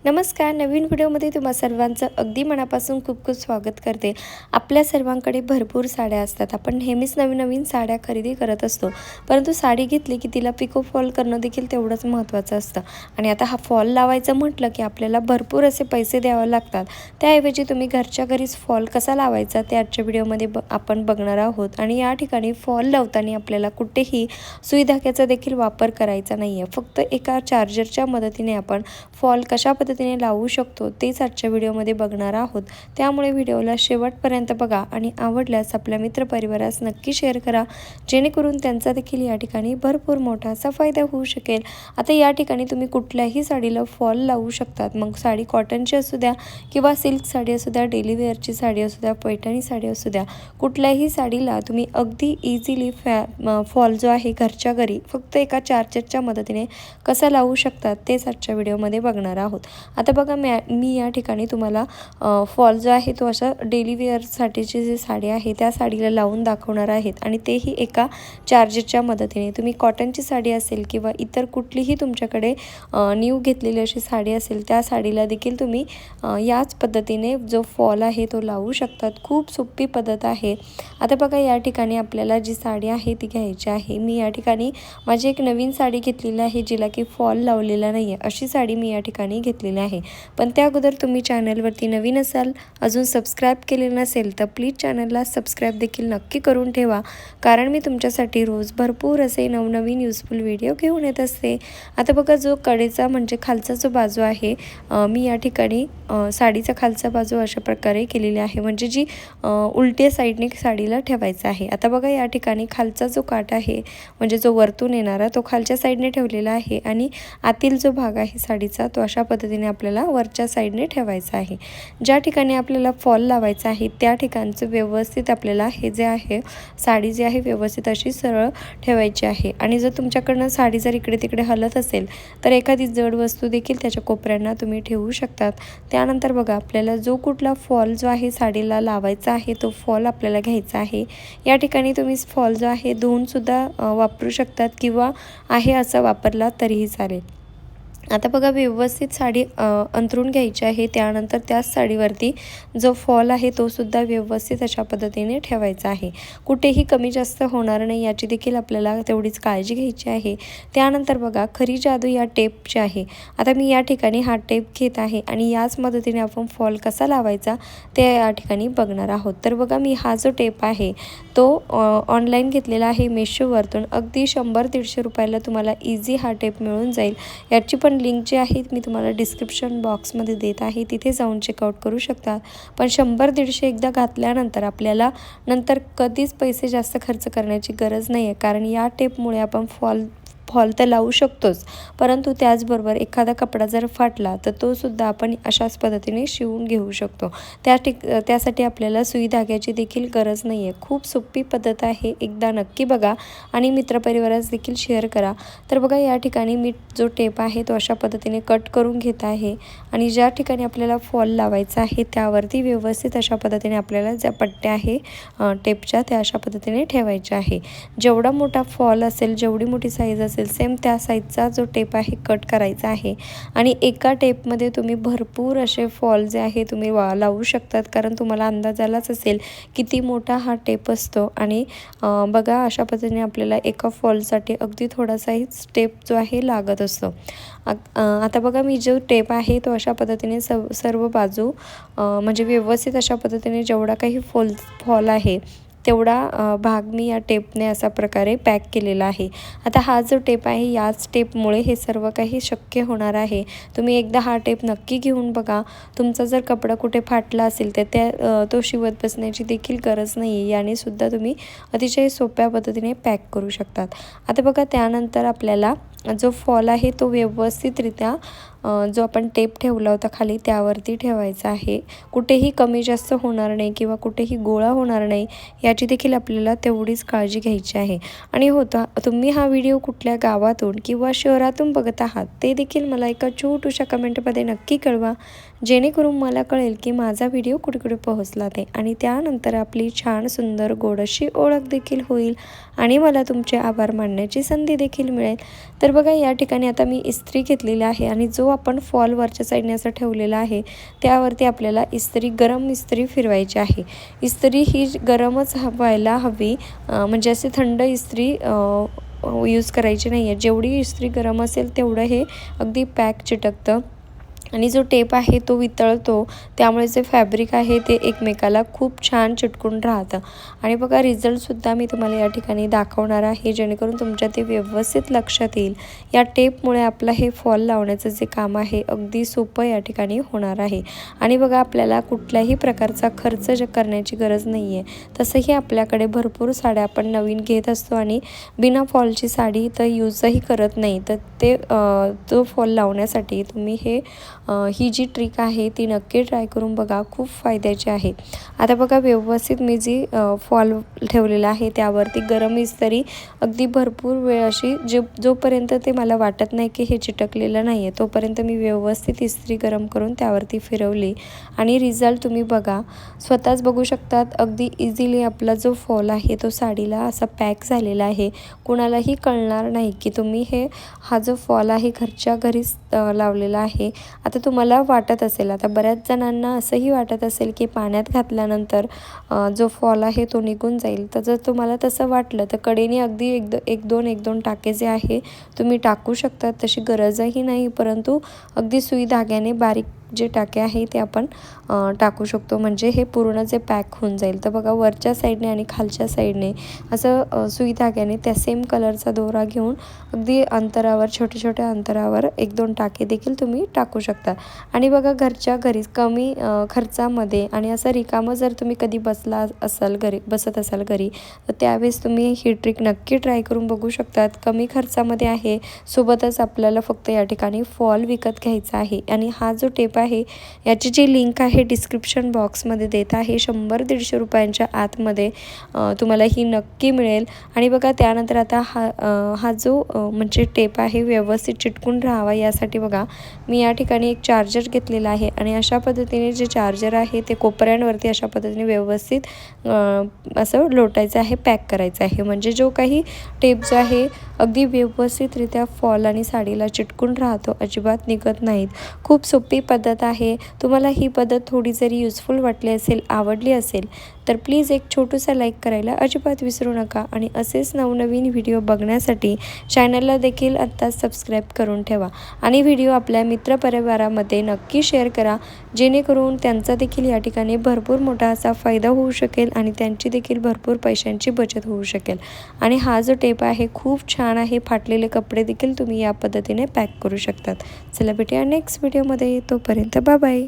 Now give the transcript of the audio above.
नमस्कार. नवीन व्हिडिओमध्ये तुम्हा सर्वांचं अगदी मनापासून खूप खूप स्वागत करते. आपल्या सर्वांकडे भरपूर साड्या असतात. आपण नेहमीच नवीन साड्या खरेदी करत असतो. परंतु साडी घेतली की तिला पिको फॉल करणं देखील तेवढंच महत्त्वाचं असतं. आणि आता हा फॉल लावायचं म्हटलं की आपल्याला भरपूर असे पैसे द्यावे लागतात. त्याऐवजी तुम्ही घरच्या घरीच फॉल कसा लावायचा ते आजच्या व्हिडिओमध्ये आपण बघणार आहोत. आणि या ठिकाणी फॉल लावताना आपल्याला कुठेही सुई धाग्याचा देखील वापर करायचा नाही आहे. फक्त एका चार्जरच्या मदतीने आपण फॉल कशा पद्धतीने लावू शकतो तेच आजच्या व्हिडिओमध्ये बघणार आहोत. त्यामुळे व्हिडिओला शेवटपर्यंत बघा आणि आवडल्यास आपल्या मित्रपरिवारास नक्की शेअर करा, जेणेकरून त्यांचा देखील या ठिकाणी भरपूर मोठा असा फायदा होऊ शकेल. आता या ठिकाणी तुम्ही कुठल्याही साडीला फॉल लावू शकतात. मग साडी कॉटनची असू द्या किंवा सिल्क साडी असू द्या, डेली वेअरची साडी असू द्या, पैठणी साडी असू द्या, कुठल्याही साडीला तुम्ही अगदी इझिली फॉल जो आहे घरच्या घरी फक्त एका चार्जरच्या मदतीने कसा लावू शकतात तेच आजच्या व्हिडिओमध्ये बघणार आहोत. आता बघा मी या ठिकाणी तुम्हाला फॉल जो आहे तो अशा डेली वेअरसाठीची जी साडी आहे त्या साडीला लावून दाखवणार आहेत. आणि तेही एका चार्जरच्या मदतीने. तुम्ही कॉटनची साडी असेल किंवा इतर कुठलीही तुमच्याकडे न्यू घेतलेली अशी साडी असेल त्या साडीला देखील तुम्ही याच पद्धतीने जो फॉल आहे तो लावू शकतात. खूप सोपी पद्धत आहे. आता बघा या ठिकाणी आपल्याला जी साडी आहे ती घ्यायची आहे. मी या ठिकाणी माझी एक नवीन साडी घेतलेली आहे जिला की फॉल लावलेला नाही आहे. अशी साडी मी या ठिकाणी घेतलेली आहे. पण त्या अगोदर तुम्ही चॅनलवरती नवीन असाल, अजून सबस्क्राईब केलेलं नसेल तर प्लीज चॅनलला सबस्क्राईब देखील नक्की करून ठेवा, कारण मी तुमच्यासाठी रोज भरपूर असे नवनवीन युजफुल व्हिडिओ घेऊन येत असते. आता बघा जो कडेचा म्हणजे खालचा जो बाजू आहे, मी या ठिकाणी साडीचा खालचा बाजू अशा प्रकारे केलेली आहे, म्हणजे जी उलट्या साईडने साडीला ठेवायचा आहे. आता बघा या ठिकाणी खालचा जो काठ आहे म्हणजे जो वरतून येणारा तो खालच्या साईडने ठेवलेला आहे आणि आतील जो भाग आहे साडीचा तो अशा पद्धतीने आपल्याला वरच्या साईडने ठेवायचा आहे. ज्या ठिकाणी आपल्याला फॉल लावायचा आहे त्या ठिकाणचं व्यवस्थित आपल्याला हे जे आहे साडी जी आहे व्यवस्थित अशी सरळ ठेवायची आहे. आणि जर तुमच्याकडनं साडी जर इकडे तिकडे हलत असेल तर एखादी जड वस्तू देखील त्याच्या कोपऱ्यांना तुम्ही ठेवू शकतात. त्यानंतर बघा आपल्याला जो कुठला फॉल जो आहे साडीला लावायचा आहे तो फॉल आपल्याला घ्यायचा आहे. या ठिकाणी तुम्ही फॉल जो आहे धुवूनसुद्धा वापरू शकतात किंवा आहे असा वापरला तरीही चालेल. आता बघा व्यवस्थित साडी अंथरून घ्यायची आहे. त्यानंतर त्याच साडीवरती जो फॉल आहे तो सुद्धा व्यवस्थित अशा पद्धतीने ठेवायचा आहे. कुठेही कमी जास्त होणार नाही याची देखील आपल्याला तेवढीच काळजी घ्यायची आहे. त्यानंतर बघा खरी जादू या टेपची आहे. आता मी या ठिकाणी हा टेप घेत आहे आणि याच मदतीने आपण फॉल कसा लावायचा ते या ठिकाणी बघणार आहोत. तर बघा मी हा जो टेप आहे तो ऑनलाईन घेतलेला आहे मेशोवरतून. अगदी 100-150 रुपयाला तुम्हाला इझी हा टेप मिळून जाईल. याची पण लिंक जी आहे मी तुम्हाला डिस्क्रिप्शन बॉक्समध्ये देत आहे, तिथे जाऊन चेकआउट करू शकता. पण 100-150 एकदा घातल्यानंतर आपल्याला नंतर कधीच पैसे जास्त खर्च करण्याची गरज नाही आहे, कारण या टेपमुळे आपण फॉल तर लावू शकतोच, परंतु त्याचबरोबर एखादा कपडा जर फाटला तर तो सुद्धा आपण अशाच पद्धतीने शिवून घेऊ शकतो. त्यासाठी आपल्याला सुई धाग्याची देखील गरज नाही आहे. खूप सोपी पद्धत आहे. एकदा नक्की बघा आणि मित्रपरिवारास देखील शेअर करा. तर बघा या ठिकाणी मी जो टेप आहे तो अशा पद्धतीने कट करून घेत आहे आणि ज्या ठिकाणी आपल्याला फॉल लावायचा आहे त्यावरती व्यवस्थित अशा पद्धतीने आपल्याला ज्या पट्ट्या आहे टेपच्या त्या अशा पद्धतीने ठेवायच्या आहे. जेवढा मोठा फॉल असेल, जेवढी मोठी साईज असेल सेम त्या साईजचा जो टेप आहे कट करायचा आहे. आणि एका टेपमध्ये तुम्ही भरपूर असे फॉल जे आहे तुम्ही लावू शकतात, कारण तुम्हाला अंदाज आलाच असेल किती मोठा हा टेप असतो. आणि बघा अशा पद्धतीने आपल्याला एका फॉलसाठी अगदी थोडासाही टेप जो आहे लागत असतो. आता बघा मी जो टेप आहे तो अशा पद्धतीने सर्व बाजू म्हणजे व्यवस्थित अशा पद्धतीने जेवढा काही फॉल आहे तेवढा भाग मी या टेपने असा प्रकारे पॅक केलेला आहे. आता हा जो टेप आहे याच टेपमुळे हे सर्व काही शक्य होणार आहे. तुम्ही एकदा हा टेप नक्की घेऊन बघा. तुमचा जर कपडा कुठे फाटला असेल तर तो शिवत बसण्याची देखील गरज नाही आहे. याने सुद्धा तुम्ही अतिशय सोप्या पद्धतीने पॅक करू शकतात. आता बघा त्यानंतर आपल्याला जो फॉल आहे तो व्यवस्थितरित्या जो आपण टेप ठेवला होता खाली त्यावरती ठेवायचा आहे. कुठेही कमी जास्त होणार नाही किंवा कुठेही गोळा होणार नाही याची देखील आपल्याला तेवढीच काळजी घ्यायची आहे. आणि तुम्ही हा व्हिडिओ कुठल्या गावातून किंवा शहरातून बघत आहात ते देखील मला एका छोट्याशा कमेंटमध्ये नक्की कळवा, जेणेकरून मला कळेल की माझा व्हिडिओ कुठे कुठे पोहोचला ते. आणि त्यानंतर आपली छान सुंदर गोड अशी ओळख देखील होईल आणि मला तुमचे आभार मानण्याची संधी देखील मिळेल. तर बघा या ठिकाणी आता मी इस्त्री घेतलेली आहे आणि जो जो आपण फॉल वरच्या साईडने असं ठेवलेला आहे त्यावरती आपल्याला गरम इस्त्री फिरवायची आहे. इस्त्री ही गरमच व्हायला हवी, म्हणजे असे थंड इस्त्री यूज करायची नाही आहे. जेवढी इस्त्री गरम असेल तेवढं हे अगदी पॅक चिटकतं आणि जो टेप आहे तो वितळतो, त्यामुळे जे फॅब्रिक आहे ते एकमेकाला खूप छान चिटकून राहतं. आणि बघा रिझल्टसुद्धा मी तुम्हाला या ठिकाणी दाखवणार आहे, जेणेकरून तुमच्या ते व्यवस्थित लक्षात येईल. या टेपमुळे आपलं हे फॉल लावण्याचं जे काम आहे अगदी सोपं या ठिकाणी होणार आहे. आणि बघा आपल्याला कुठल्याही प्रकारचा खर्च करण्याची गरज नाही आहे. तसंही आपल्याकडे भरपूर साड्या आपण नवीन घेत असतो आणि बिना फॉलची साडी तर यूजही करत नाही. तर ते तो फॉल लावण्यासाठी तुम्ही ही जी ट्रिक आहे ती नक्की ट्राय करून बघा, खूप फायद्याची आहे. आता बघा व्यवस्थित मी जी फॉल ठेवलेला आहे त्यावरती गरम इस्त्री अगदी भरपूर वेळ अशी जोपर्यंत ते मला वाटत नाही की हे चिटकलेलं नाही आहे तोपर्यंत मी व्यवस्थित इस्त्री गरम करून त्यावरती फिरवली. आणि रिझल्ट तुम्ही बघा, स्वतःच बघू शकतात. अगदी इझिली आपला जो फॉल आहे तो साडीला असा पॅक झालेला आहे. कुणालाही कळणार नाही की तुम्ही हा जो फॉल आहे घरच्या घरीच लावलेला आहे. आता तुम्हाला वाटत असेल, आता बऱ्याच जणांना असंही वाटत असेल की पाण्यात घातल्यानंतर जो फॉल आहे तो निघून जाईल. तर जर तुम्हाला तसं वाटलं तर कडेने अगदी एक दोन टाके जे आहे तुम्ही टाकू शकतात. तशी गरजही नाही, परंतु अगदी सुई धाग्याने बारीक जे टाके आहे ते आपण टाकू शकतो, म्हणजे हे पूर्ण जे पॅक होऊन जाईल. तर बघा वरच्या साईडने आणि खालच्या साईडने असं सुई धाग्याने त्या सेम कलरचा दोरा घेऊन अगदी अंतरावर, छोट्या अंतरावर 1-2 टाके देखील तुम्ही टाकू शकता. आणि बघा घरच्या घरी कमी खर्चामध्ये आणि असं रिकामं जर तुम्ही कधी बसत असाल घरी तर त्यावेळेस तुम्ही ही ट्रिक नक्की ट्राय करून बघू शकतात. कमी खर्चामध्ये आहे, सोबतच आपल्याला फक्त या ठिकाणी फॉल विकत घ्यायचा आहे. आणि हा जो टेप आहे याची जी लिंक आहे डिस्क्रिप्शन बॉक्समध्ये देत आहे. 100-150 रुपयांच्या आतमध्ये तुम्हाला ही नक्की मिळेल. आणि बघा त्यानंतर आता हा जो म्हणजे टेप आहे व्यवस्थित चिटकून राहावा यासाठी बघा मी या ठिकाणी एक चार्जर घेतलेला आहे आणि अशा पद्धतीने जे चार्जर आहे ते कोपऱ्यांवरती अशा पद्धतीने व्यवस्थित असं लोटायचं आहे, पॅक करायचं आहे, म्हणजे जो काही टेप जो आहे अगदी व्यवस्थितरित्या फॉल आणि साडीला चिटकून राहतो, अजिबात निघत नाहीत. खूप सोपी पद्धत आहे. तुम्हाला ही पद्धत थोडी जरी युजफुल वाटली असेल, आवडली असेल तर प्लीज एक छोटूसा लाईक करायला अजिबात विसरू नका. आणि असेच नवनवीन व्हिडिओ बघण्यासाठी चॅनलला देखील आत्ताच सबस्क्राईब करून ठेवा आणि व्हिडिओ आपल्या मित्रपरिवारामध्ये नक्की शेअर करा, जेणेकरून त्यांचा देखील या ठिकाणी भरपूर मोठा असा फायदा होऊ शकेल आणि त्यांची देखील भरपूर पैशांची बचत होऊ शकेल. आणि हा जो टेप आहे खूप छान आहे, फाटलेले कपडे देखील तुम्ही या पद्धतीने पॅक करू शकतात. चला भेटूया नेक्स्ट व्हिडिओमध्ये, तोपर्यंत बाय बाय.